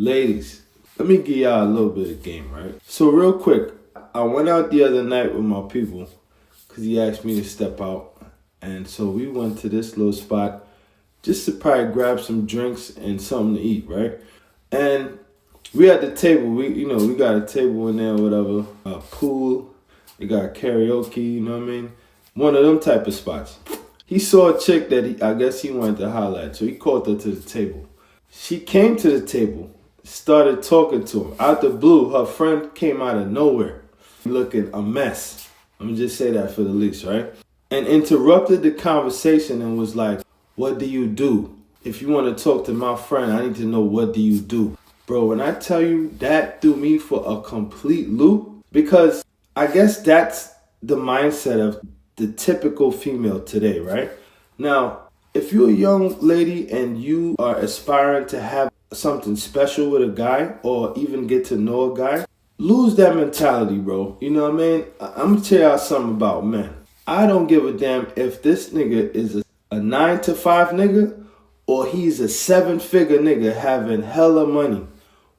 Ladies, let me give y'all a little bit of game, right? So real quick, I went out the other night with my people because he asked me to step out. And so we went to this little spot just to probably grab some drinks and something to eat, right? And we at the table, we got a table in there, whatever, a pool, we got karaoke, you know what I mean? One of them type of spots. He saw a chick that I guess he wanted to holler at, so he called her to the table. She came to the table, started talking to him. Out the blue, her friend came out of nowhere, looking a mess. Let me just say that for the least, right? And interrupted the conversation and was like, what do you do? If you want to talk to my friend, I need to know, what do you do? Bro, when I tell you, that threw me for a complete loop, because I guess that's the mindset of the typical female today, right? Now, if you're a young lady and you are aspiring to have something special with a guy or even get to know a guy, lose that mentality, bro. You know what I mean? I'm going to tell y'all something about men. I don't give a damn if this nigga is a 9-to-5 nigga or he's a 7-figure nigga having hella money.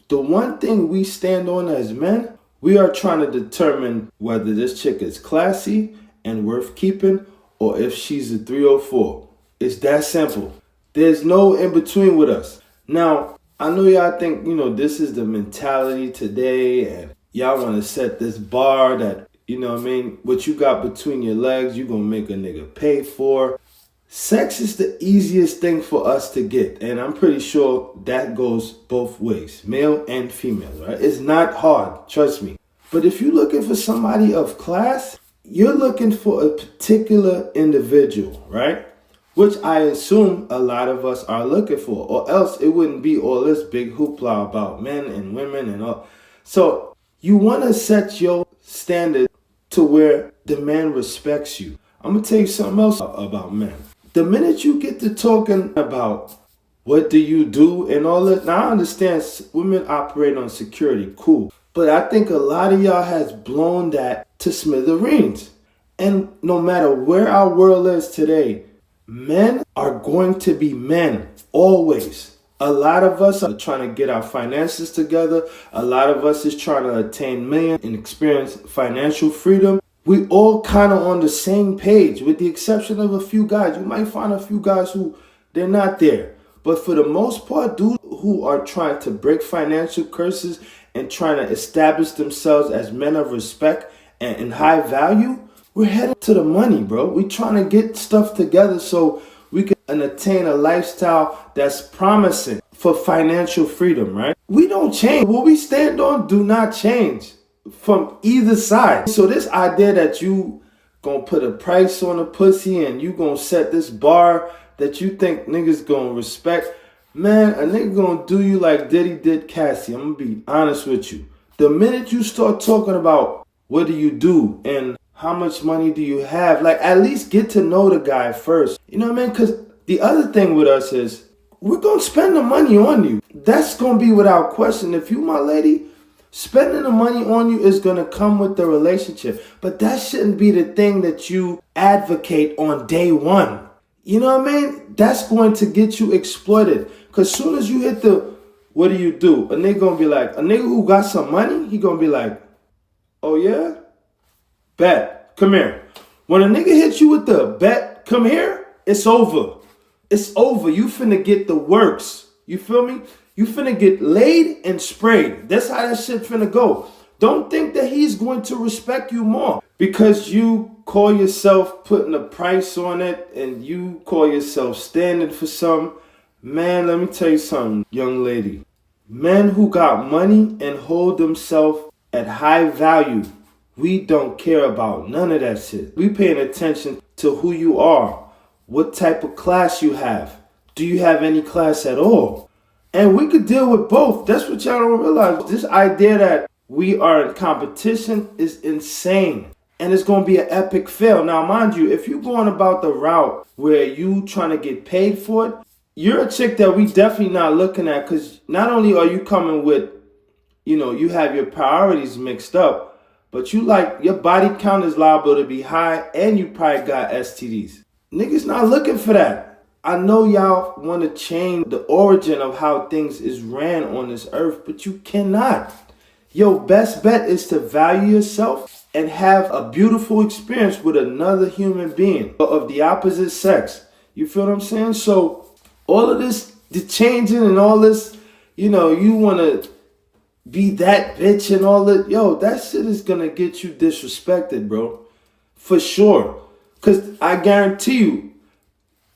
The one thing we stand on as men, we are trying to determine whether this chick is classy and worth keeping or if she's a 304. It's that simple. There's no in between with us. Now, I know y'all think, this is the mentality today and y'all want to set this bar that, what you got between your legs, you going to make a nigga pay for. Sex is the easiest thing for us to get. And I'm pretty sure that goes both ways, male and female, right? It's not hard, trust me. But if you're looking for somebody of class, you're looking for a particular individual, right? Which I assume a lot of us are looking for, or else it wouldn't be all this big hoopla about men and women and all. So you want to set your standard to where the man respects you. I'm going to tell you something else about men. The minute you get to talking about what do you do and all that, now I understand women operate on security, cool. But I think a lot of y'all has blown that to smithereens. And no matter where our world is today, men are going to be men, always. A lot of us are trying to get our finances together. A lot of us is trying to attain million and experience financial freedom. We all kind of on the same page, with the exception of a few guys. You might find a few guys who they're not there. But for the most part, dudes who are trying to break financial curses and trying to establish themselves as men of respect and high value, we're headed to the money, bro. We're trying to get stuff together so we can attain a lifestyle that's promising for financial freedom, right? We don't change. What we stand on do not change from either side. So this idea that you gonna put a price on a pussy and you gonna set this bar that you think niggas gonna respect, man, a nigga gonna do you like Diddy did Cassie. I'm gonna be honest with you. The minute you start talking about what do you do and how much money do you have, like at least get to know the guy first. You know what I mean? Because the other thing with us is we're gonna spend the money on you. That's gonna be without question. If you my lady, spending the money on you is going to come with the relationship. But that shouldn't be the thing that you advocate on day one. You know what I mean? That's going to get you exploited. Because soon as you hit the, what do you do? A nigga going to be like, a nigga who got some money, he going to be like, oh yeah? Bet. Come here. When a nigga hits you with the bet, come here, it's over. It's over. You finna get the works. You feel me? You finna get laid and sprayed. That's how that shit finna go. Don't think that he's going to respect you more because you call yourself putting a price on it and you call yourself standing for something. Man, let me tell you something, young lady. Men who got money and hold themselves at high value, we don't care about none of that shit. We paying attention to who you are, what type of class you have. Do you have any class at all? And we could deal with both. That's what y'all don't realize. This idea that we are in competition is insane. And it's going to be an epic fail. Now, mind you, if you're going about the route where you trying to get paid for it, you're a chick that we definitely not looking at, because not only are you coming with, you have your priorities mixed up, but your body count is liable to be high and you probably got STDs. Niggas not looking for that. I know y'all want to change the origin of how things is ran on this earth, but you cannot. Your best bet is to value yourself and have a beautiful experience with another human being of the opposite sex. You feel what I'm saying? So all of this, the changing and all this, you want to be that bitch and all that. Yo, that shit is going to get you disrespected, bro. For sure. Because I guarantee you,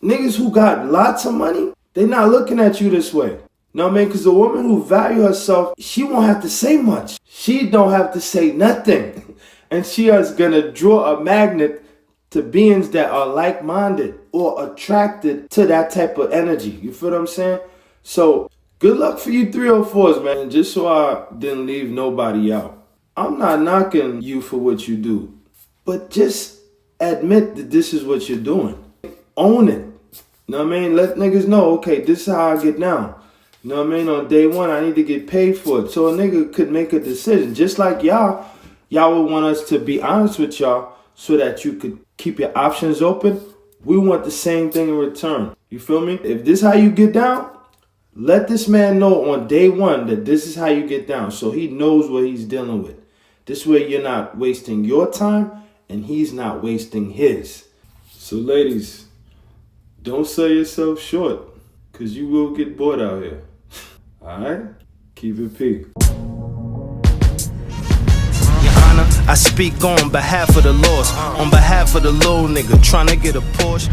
niggas who got lots of money, they not looking at you this way. Know what I mean? Because a woman who value herself, she won't have to say much. She don't have to say nothing. And she is going to draw a magnet to beings that are like-minded or attracted to that type of energy. You feel what I'm saying? So, good luck for you 304s, man. Just so I didn't leave nobody out. I'm not knocking you for what you do. But just admit that this is what you're doing. Own it. Know what I mean? Let niggas know, okay, this is how I get down. You know what I mean? On day one, I need to get paid for it. So a nigga could make a decision. Just like y'all would want us to be honest with y'all so that you could keep your options open. We want the same thing in return. You feel me? If this is how you get down, let this man know on day one that this is how you get down. So he knows what he's dealing with. This way you're not wasting your time and he's not wasting his. So ladies, don't sell yourself short, because you will get bored out here. Alright? Keep it P. Your Honor, I speak on behalf of the lost, on behalf of the low nigga trying to get a Porsche.